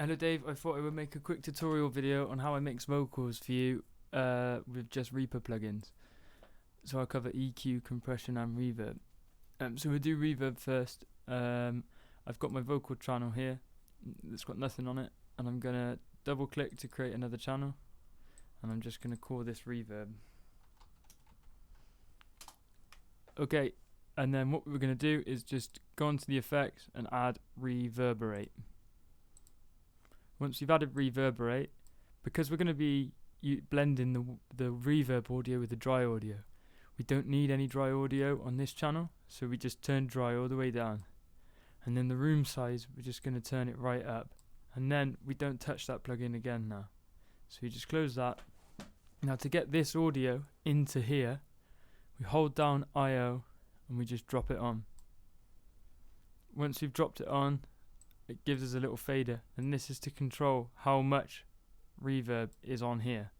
Hello Dave, I thought I would make a quick tutorial video on how I mix vocals for you with just Reaper plugins. So I'll cover EQ, compression and reverb. So we'll do reverb first. I've got my vocal channel here, it's got nothing on it, and I'm going to double click to create another channel, and I'm just going to call this reverb. Okay, and then what we're going to do is just go onto the effects and add reverberate. Once you've added reverberate, because we're going to be blending the reverb audio with the dry audio, we don't need any dry audio on this channel, so we just turn dry all the way down. And then the room size, we're just going to turn it right up. And then we don't touch that plugin again now. So you just close that. Now to get this audio into here, we hold down I/O and we just drop it on. Once we've dropped it on, it gives us a little fader, and this is to control how much reverb is on here.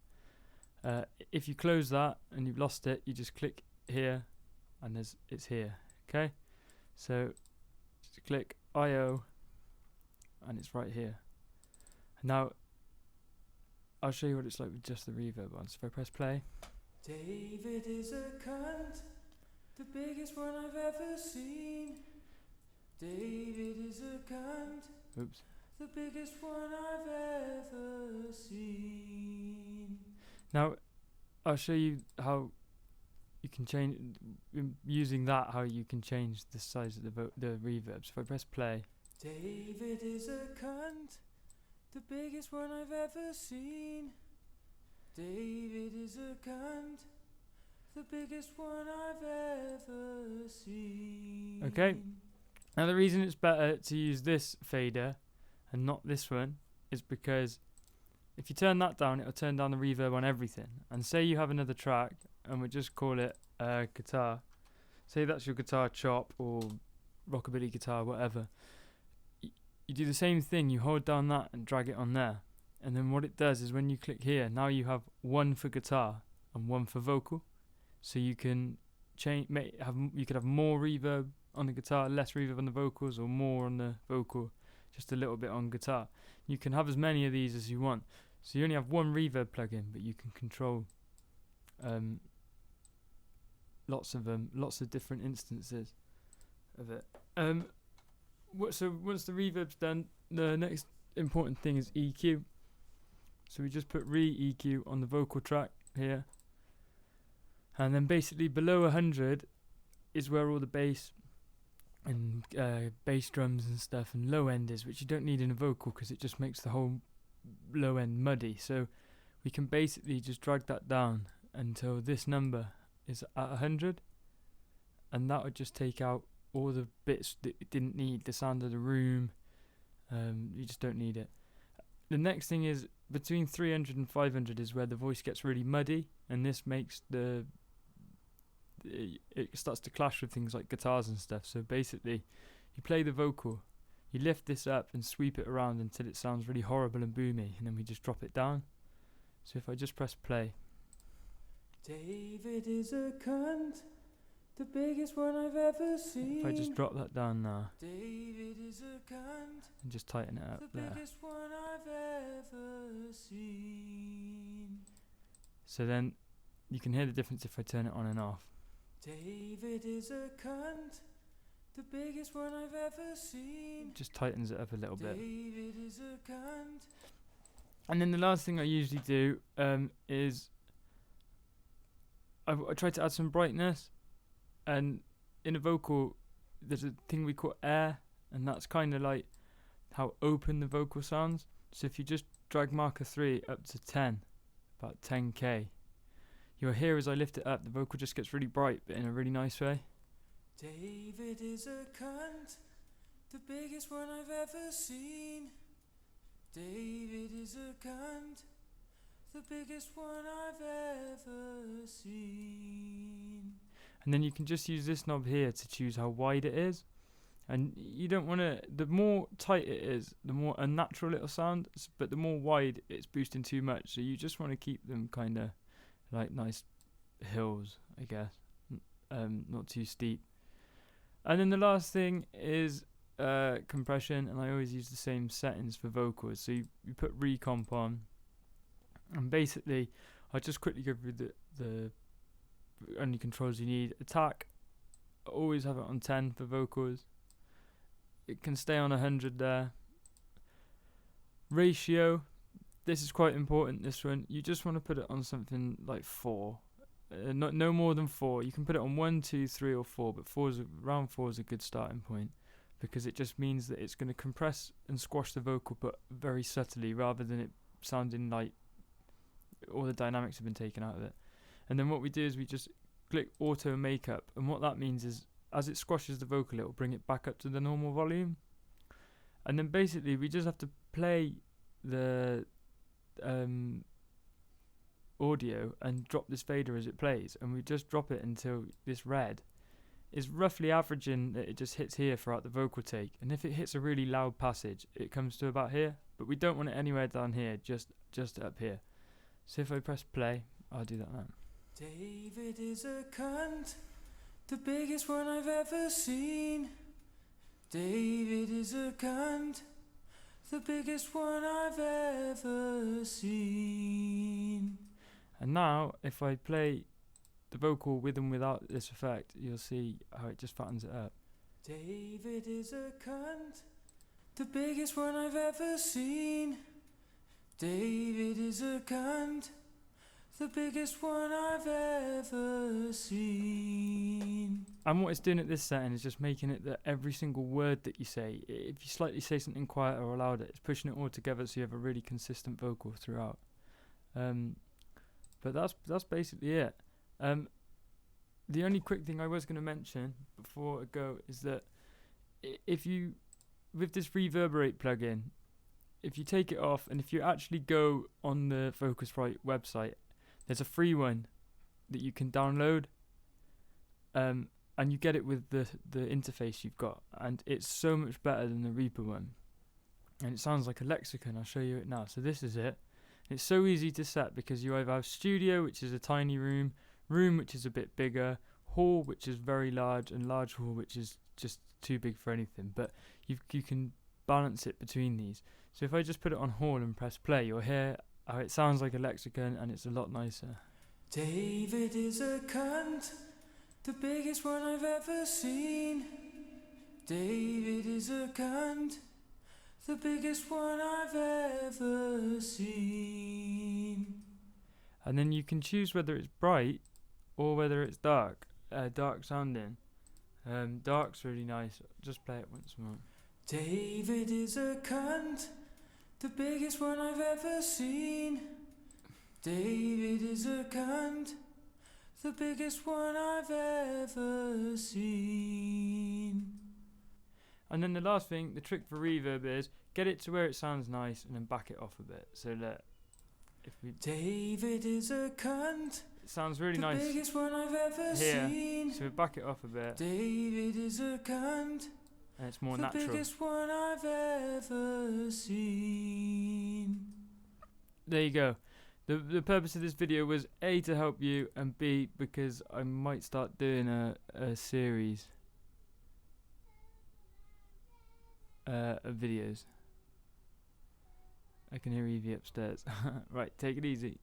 If you close that and you've lost it, you just click here and it's here. Okay, so just click I/O and it's right here. Now I'll show you what it's like with just the reverb on. So if I press play, David is a cunt, the biggest one I've ever seen. David is a cunt. Oops. The biggest one I've ever seen. Now I'll show you how you can change, using that, how you can change the size of the reverb. So if I press play, David is a cunt, the biggest one I've ever seen. David is a cunt, the biggest one I've ever seen. okay. Now the reason it's better to use this fader and not this one is because if you turn that down, it'll turn down the reverb on everything. And say you have another track and we just call it guitar. Say that's your guitar chop or rockabilly guitar, whatever. You do the same thing, you hold down that and drag it on there. And then what it does is when you click here, now you have one for guitar and one for vocal. So you can you could have more reverb on the guitar, less reverb on the vocals, or more on the vocal, just a little bit on guitar. You can have as many of these as you want. So you only have one reverb plugin, but you can control lots of different instances of it. So once the reverb's done, the next important thing is EQ. So we just put re-EQ on the vocal track here, and then basically below 100 is where all the bass and bass drums and stuff and low end is, which you don't need in a vocal because it just makes the whole low end muddy. So we can basically just drag that down until this number is at 100, and that would just take out all the bits that it didn't need, the sound of the room. You just don't need it. The next thing is between 300 and 500 is where the voice gets really muddy, and this makes it starts to clash with things like guitars and stuff. So basically you play the vocal, you lift this up and sweep it around until it sounds really horrible and boomy, and then we just drop it down. So if I just press play, David is a cunt, the biggest one I've ever seen. if I just drop that down now David is a cunt, and just tighten it up the there, biggest one I've ever seen. so then you can hear the difference if I turn it on and off. David is a cunt, the biggest one I've ever seen. It just tightens it up a little bit. David is a cunt. And then the last thing I usually do is I try to add some brightness. And in a vocal, there's a thing we call air, and that's kind of like how open the vocal sounds. So if you just drag marker 3 up to 10, about 10k, you'll hear as I lift it up, the vocal just gets really bright, but in a really nice way. David is a cunt, the biggest one I've ever seen. David is a cunt, the biggest one I've ever seen. And then you can just use this knob here to choose how wide it is. And you don't want to, the more tight it is, the more unnatural it'll sound, but the more wide it's boosting too much. So you just want to keep them kind of like nice hills, I guess, not too steep. And then the last thing is compression, and I always use the same settings for vocals. So you put recomp on, and basically I'll just quickly go through the only controls you need. Attack, always have it on 10 for vocals. It can stay on 100 there. Ratio, this is quite important, this one. You just want to put it on something like 4. No more than 4. You can put it on 1, 2, 3 or 4, but around 4 is a good starting point, because it just means that it's going to compress and squash the vocal, but very subtly, rather than it sounding like all the dynamics have been taken out of it. And then what we do is we just click auto makeup, and what that means is as it squashes the vocal, it will bring it back up to the normal volume. And then basically we just have to play the audio and drop this fader as it plays, and we just drop it until this red is roughly averaging that it just hits here throughout the vocal take. And if it hits a really loud passage, it comes to about here, but we don't want it anywhere down here, just up here. So if I press play, I'll do that now. David is a cunt, the biggest one I've ever seen. David is a cunt, the biggest one I've ever seen. And now, if I play the vocal with and without this effect, you'll see how it just fattens it up. David is a cunt, the biggest one I've ever seen. David is a cunt, the biggest one I've ever seen. And what it's doing at this setting is just making it that every single word that you say, if you slightly say something quieter or louder, it's pushing it all together so you have a really consistent vocal throughout. But that's basically it. The only quick thing I was going to mention before I go is that if you, with this Reverberate plugin, if you take it off and if you actually go on the Focusrite website, there's a free one that you can download, and you get it with the interface you've got, and it's so much better than the Reaper one, and it sounds like a lexicon. I'll show you it now. So this is it. It's so easy to set because you either have studio, which is a tiny room, which is a bit bigger, hall, which is very large, and large hall, which is just too big for anything, but you can balance it between these. So if I just put it on hall and press play, you'll hear how it sounds like a lexicon, and it's a lot nicer. David is a cunt, the biggest one I've ever seen. David is a cunt, the biggest one I've ever seen. And then you can choose whether it's bright or whether it's dark sounding. Dark's really nice. Just play it once more. David is a cunt, the biggest one I've ever seen. David is a cunt, the biggest one I've ever seen. And then the last thing, the trick for reverb is get it to where it sounds nice and then back it off a bit. So that if we David is a cunt, it sounds really the nice biggest one I've ever here. seen. So we back it off a bit. David is a cunt, And it's more the natural. biggest one I've ever seen. There you go. The purpose of this video was A, to help you, and B, because I might start doing a series of videos. I can hear Evie upstairs. Right, take it easy.